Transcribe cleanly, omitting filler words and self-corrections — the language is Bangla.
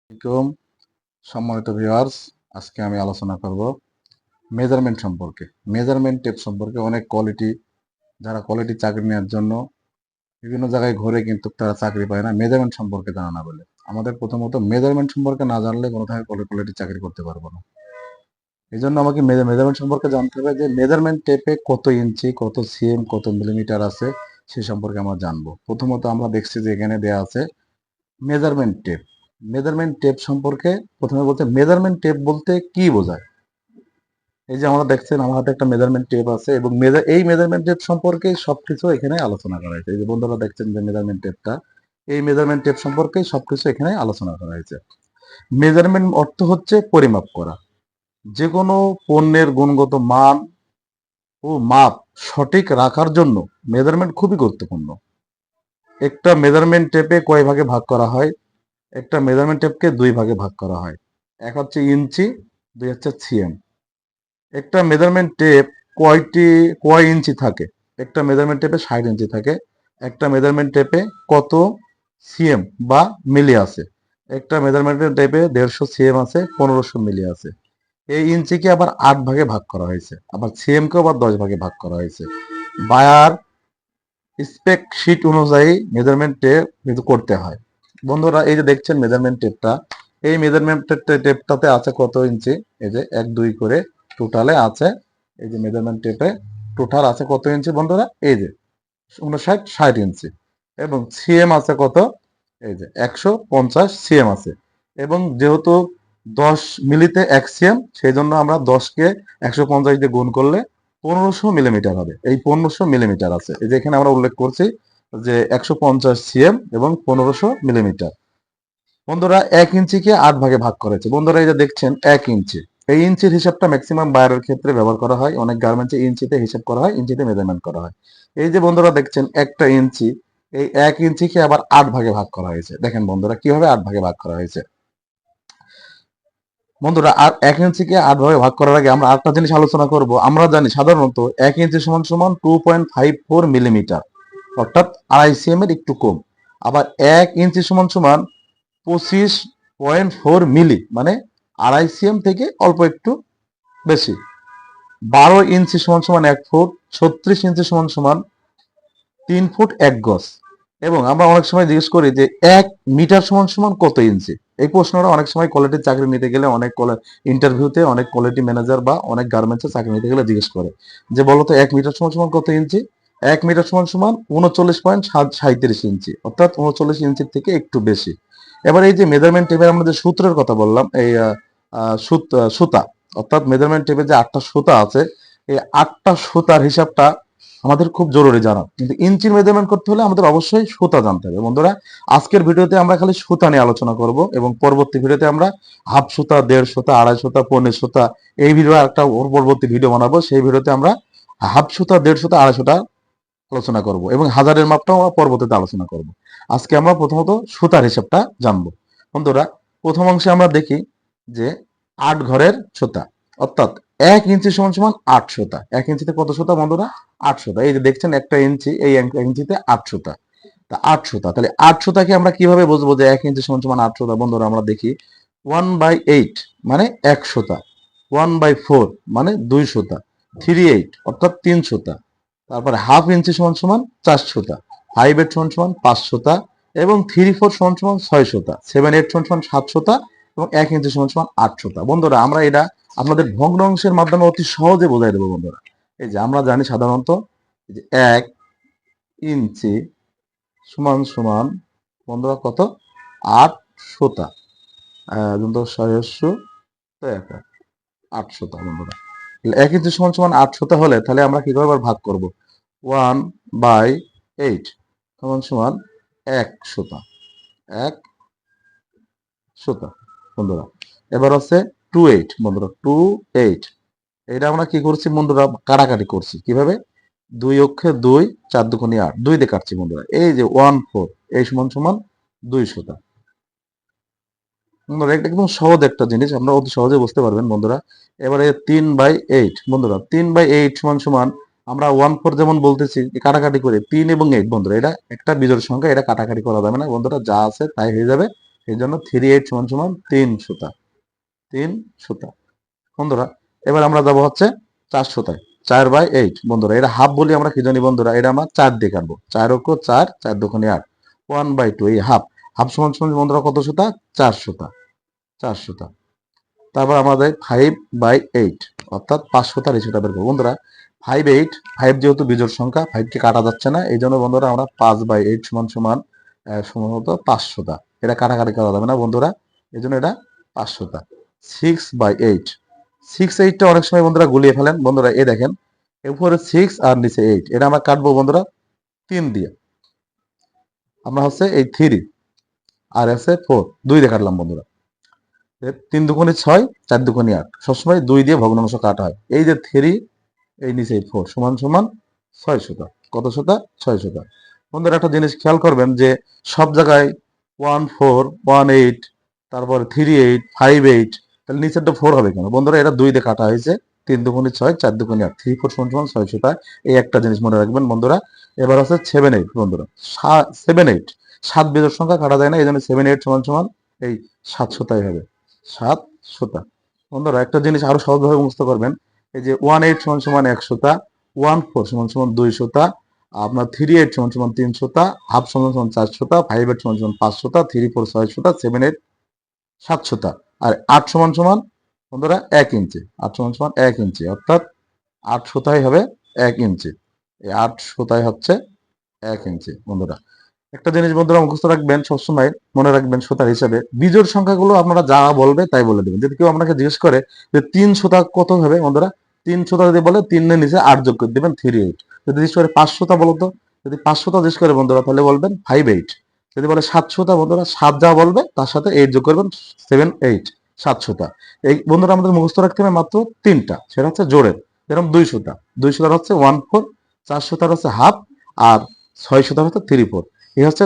আলাইকুম সম্মানিত ভিউয়ার্স, আজকে আমি আলোচনা করব মেজারমেন্ট সম্পর্কে। মেজারমেন্ট টেপ সম্পর্কে অনেক যারা কোয়ালিটি চাকরি নেওয়ার জন্য বিভিন্ন জায়গায় ঘুরে কিন্তু তারা চাকরি পায় না মেজারমেন্ট সম্পর্কে জানা না বলে। আমাদের প্রথমত মেজারমেন্ট সম্পর্কে না জানলে কোনোভাবে কোয়ালিটি চাকরি করতে পারবো না। এই জন্য আমাকে মেজারমেন্ট সম্পর্কে জানতে হবে যে মেজারমেন্ট টেপে কত ইঞ্চি, কত সিএম, কত মিলিমিটার আছে সে সম্পর্কে আমরা জানবো। প্রথমত আমরা দেখছি যে এখানে দেয়া আছে মেজারমেন্ট টেপ। মেজারমেন্ট টেপ সম্পর্কে প্রথমে বলতে মেজারমেন্ট টেপ বলতে কি বোঝায়। এই যে আমরা দেখছেন আমার হাতে একটা মেজারমেন্ট টেপ আছে এবং এই মেজারমেন্ট টেপ সম্পর্কে সবকিছু এখানে আলোচনা করা হয়েছে। এই যে বন্ধুরা দেখছেন যে মেজারমেন্ট টেপটা, এই মেজারমেন্ট টেপ সম্পর্কে সবকিছু এখানে আলোচনা করা হয়েছে। মেজারমেন্ট অর্থ হচ্ছে পরিমাপ করা। যে কোনো পণ্যের গুণগত মান ও মাপ সঠিক রাখার জন্য মেজারমেন্ট খুবই গুরুত্বপূর্ণ। একটা মেজারমেন্ট টেপে কয় ভাগে ভাগ করা হয়? একটা মেজারমেন্ট টেপকে দুই ভাগে ভাগ করা হয়। এক হচ্ছে ইঞ্চি, দুই হচ্ছে সিএম। একটা মেজারমেন্ট টেপ কয় ইঞ্চি থাকে? একটা মেজারমেন্ট টেপে 60 ইঞ্চি থাকে। একটা মেজারমেন্ট টেপে কত সিএম বা মিলি আছে? একটা মেজারমেন্ট টেপে 150 সিএম আছে, 1500 মিলি আছে। এই ইঞ্চিকে আবার 8 ভাগে ভাগ করা হয়েছে, আবার সিএম কেও আবার 10 ভাগে ভাগ করা হয়েছে। বায়ার স্পেক শিট অনুযায়ী মেজারমেন্ট টেপ কিন্তু করতে হয়। বন্ধুরা এই যে দেখছেন মেজারমেন্ট টেপটা, এই মেজারমেন্ট টেপটাতে আছে কত ইঞ্চি? এই যে 1 2 করে টোটালে আছে। এই যে মেজারমেন্ট টেপে টোটাল আছে কত ইঞ্চি বন্ধুরা? এই যে 60 ইঞ্চি। এবং সিএম আছে কত? এই যে 150 সিএম আছে। এবং যেহেতু 10 মিলিতে 1 সিএম, সেই জন্য আমরা 10কে 150 দিয়ে গুণ করলে 1500 মিলিমিটার হবে। এই 1500 মিলিমিটার আছে, এই যে এখানে আমরা উল্লেখ করছি যে 150 সিএম এবং 1500 মিলিমিটার। বন্ধুরা 1 ইঞ্চিকে 8 ভাগে ভাগ করেছে। বন্ধুরা এই যে দেখছেন 1 ইঞ্চি, এই ইঞ্চির হিসাবটা ম্যাক্সিমাম বায়ারের ক্ষেত্রে ব্যবহার করা হয়। অনেক গার্মেন্টসে ইঞ্চিতে হিসাব করা হয়, ইঞ্চিতে মেজারমেন্ট করা হয়। এই যে বন্ধুরা দেখছেন একটা ইঞ্চি, এই 1 ইঞ্চিকে আবার 8 ভাগে ভাগ করা হয়েছে। দেখেন বন্ধুরা কিভাবে 8 ভাগে ভাগ করা হয়েছে। বন্ধুরা আর 1 ইঞ্চিকে 8 ভাগে ভাগ করার আগে আমরা আরেকটা জিনিস আলোচনা করব। আমরা জানি সাধারণত 1 ইঞ্চি সমান সমান 2.54 মিলিমিটার, অর্থাৎ 2.5 সিএম এর একটু কম। আবার 1 ইঞ্চি সমান সমান 25.4 মিলি, মানে 2.5 সিএম থেকে অল্প একটু বেশি। 12 ইঞ্চি সমান সমান 1 ফুট, 36 ইঞ্চি সমান সমান 3 ফুট 1 গজ। এবং আমরা অনেক সময় জিজ্ঞেস করি যে 1 মিটার সমান সমান কত ইঞ্চি? এই প্রশ্নটা অনেক সময় কোয়ালিটির চাকরি নিতে গেলে অনেক ইন্টারভিউতে অনেক কোয়ালিটি ম্যানেজার বা অনেক গার্মেন্টসে চাকরি নিতে গেলে জিজ্ঞেস করে যে বলতো 1 মিটার সমান সমান কত ইঞ্চি? 1 মিটার সমান সমান 39.37 ইঞ্চি, অর্থাৎ 39 ইঞ্চির থেকে একটু বেশি। এবার এই যে মেজারমেন্ট টেপের আমরা যে সূত্রের কথা বললাম, এই সুতা, অর্থাৎ মেজারমেন্ট টেপে যে 8টা সুতা আছে, এই 8টা সুতার হিসাবটা আমাদের খুব জরুরি জানা। কিন্তু ইঞ্চির মেজারমেন্ট করতে হলে আমাদের অবশ্যই সুতা জানতে হবে। বন্ধুরা আজকের ভিডিওতে আমরা খালি সুতা নিয়ে আলোচনা করব এবং পরবর্তী ভিডিওতে আমরা হাফ সুতা, 1.5 সুতা, 2.5 সুতা, 15 সুতা, এই ভিডিও একটা পরবর্তী ভিডিও বানাবো। সেই ভিডিওতে আমরা হাফ সুতা, 1.5 সুতা, 2.5 সুতা আলোচনা করব এবং হাজারের মাপটাও আমরা পরবর্তীতে আলোচনা করব। আজকে আমরা প্রথমত সুতার হিসাবটা জানবো। বন্ধুরা প্রথম অংশে আমরা দেখি যে 8 ঘরের সুতা, অর্থাৎ 1 ইঞ্চি সমান সমান 8 সুতা। 1 ইঞ্চিতে কত সুতা বন্ধুরা? 8 সুতা। এই যে দেখছেন একটা ইঞ্চি, এই 1 ইঞ্চিতে 8 সুতা। তা 8 সুতা, তাহলে 8 সুতাকে আমরা কিভাবে বুঝবো যে 1 ইঞ্চি সমান সমান 8 সুতা? বন্ধুরা আমরা দেখি 1/8 মানে 1 সুতা, 1/4 মানে 2 সুতা, 3/8 অর্থাৎ 3 সুতা। তারপরে হাফ ইঞ্চি সমান সমান 4 সুতা, 5/8 সমান সমান 5 সুতা এবং 3/4 সমান সমান 6 সুতা, 7/8 সমান সমান 7 সুতা এবং 1 ইঞ্চি সমান সমান 8 সুতা। বন্ধুরা আমরা এটা আপনাদের ভগ্নাংশের মাধ্যমে অতি সহজে বোঝাই দেবো। বন্ধুরা এই যে আমরা জানি সাধারণত যে 1 ইঞ্চি সমান সমান বন্ধুরা কত? 8 সুতা। বন্ধুরা 8 সুতা। বন্ধুরা 1 ইঞ্চি সমান সমান 8 সুতা হলে তাহলে আমরা কি করে ভাগ করব? 1/8 সমান সমান 1 সুতা, 1 সুতা। বন্ধুরা এবার হচ্ছে 2/8। বন্ধুরা 2/8 এটা আমরা কি করছি বন্ধুরা? কাটাকাটি করছি। কিভাবে? 2 অক্ষে 2, 4 দুগুণে 8, 2 দিয়ে কাটছি বন্ধুরা। এই যে 1/4 এই সমান সমান 2 সুতা। বন্ধুরা এটা একদম সহজ একটা জিনিস, আমরা অতি সহজে বুঝতে পারবেন বন্ধুরা। এবারে 3/8 বন্ধুরা 3/8 সমান সমান আমরা 1/4 যেমন বলতেছি কাটাকাটি করে 3 এবং 8 বন্ধুরা এটা একটা বিজোড় সংখ্যা, এটা কাটাকাটি করা যাবে না বন্ধুরা, যা আছে তাই হয়ে যাবে। এই জন্য 3/8 সমান সমান 3 সুতা। 3 সুতা। বন্ধুরা এবার আমরা যাবো হচ্ছে 4 সুতায়। 4/8 বন্ধুরা, এটা হাফ বলি আমরা কি জানি বন্ধুরা, এটা আমরা 4 দিয়ে কাটবো। 4 অক্ষ 4, 4 দুগুণে 8, 1/2, এই হাফ। হাফ সমান সমান বন্ধুরা কত সুতা? 4 সুতা। 4 সুতা। তারপর আমাদের 5/8 অর্থাৎ 5 সুতার রেশিওটা বের করবো বন্ধুরা। 5/8, 5 যেহেতু বিজোড় সংখ্যা, 5 কে কাটা যাচ্ছে না, এই জন্য বন্ধুরা আমরা 5/8 সমান সমান সম্ভবত 5 সুতা। এটা কাটাকাটি করা যাবে না বন্ধুরা, এই জন্য এটা 5 সুতা। 6/8, 6/8টা অনেক সময় বন্ধুরা গুলিয়ে ফেলেন বন্ধুরা। এই দেখেন উপরে 6 আর নিচে 8, এটা আমরা কাটবো বন্ধুরা 3 দিয়ে। আমরা হচ্ছে এই 3 আর আছে 4, 2 দিয়ে কাটলাম বন্ধুরা। 3 দুগুণে 6, 4 দুগুণে 8, সবসময় 2 দিয়ে ভগ্নাংশ কাটা হয়। এই যে 3, এই নিচে 4 সমান সমান 6 সুতা। কত সুতা? 6 সুতা। বন্ধুরা একটা জিনিস খেয়াল করবেন যে সব জায়গায় 14, 18, তারপর 38, 58, তাহলে নিচেরটা 4 হবে কেন বন্ধুরা? এটা 2 দিয়ে কাটা হয়েছে। 3 দুগুণে 6, 4 দুগুণে 8, 3, 4 সমান সমান 6 সুতা। এই একটা জিনিস মনে রাখবেন বন্ধুরা। এবার আছে 7/8 বন্ধুরা। 7/8, 7 বিজোড় সংখ্যা কাটা যায় না, এই জন্য 7/8 সমান সমান এই 7 সুতাই হবে। 7 সুতা। বন্ধুরা একটা জিনিস আরো সহজভাবে মুখস্থ করবেন, এই যে 18 সমান সমান 1 সুতা, 14 সমান সমান 2 সুতা, আপনার 38 সমান সমান 3 সুতা, হাফ সমান সমান 4 সুতা, 58 সমান সমান 5 সুতা, 34 6 সুতা, 78 7 সুতা। আর 8 সমান সমান বন্ধুরা 1 ইঞ্চি। 8 সমান সমান 1 ইঞ্চি, অর্থাৎ 8 সুতাই হবে 1 ইঞ্চি। এই 8 সুতাই হচ্ছে 1 ইঞ্চি বন্ধুরা। একটা জিনিস বন্ধুরা মুখস্থ রাখবেন, সবসময় মনে রাখবেন সুতার হিসাবে বিজোড় সংখ্যাগুলো আপনারা যা বলবে তাই বলে দেবেন। যদি কেউ আপনাকে জিজ্ঞেস করে যে 3 সুতা কত হবে বন্ধুরা, 3 সুতা যদি বলে 3 এর নিচে 8 যোগ করে দেবেন 3/8। যদি জিজ্ঞেস করে 5 সুতা বলো তো, যদি 5 সুতা জিজ্ঞেস করে বন্ধুরা তাহলে বলবেন 5/8। যদি বলে 7 সুতা বন্ধুরা, 7 যা বলবে তার সাথে 8 যোগ করবেন 7/8, 7 সুতা। এই বন্ধুরা আমাদের মুখস্থ রাখতে হবে মাত্র 3টা, সেটা হচ্ছে জোড়ের। যেরকম 2 সুতা, 2 সুতার হচ্ছে 1/4, 4 সুতার হচ্ছে হাফ, আর 6 সুতার হচ্ছে 3/4। এই হচ্ছে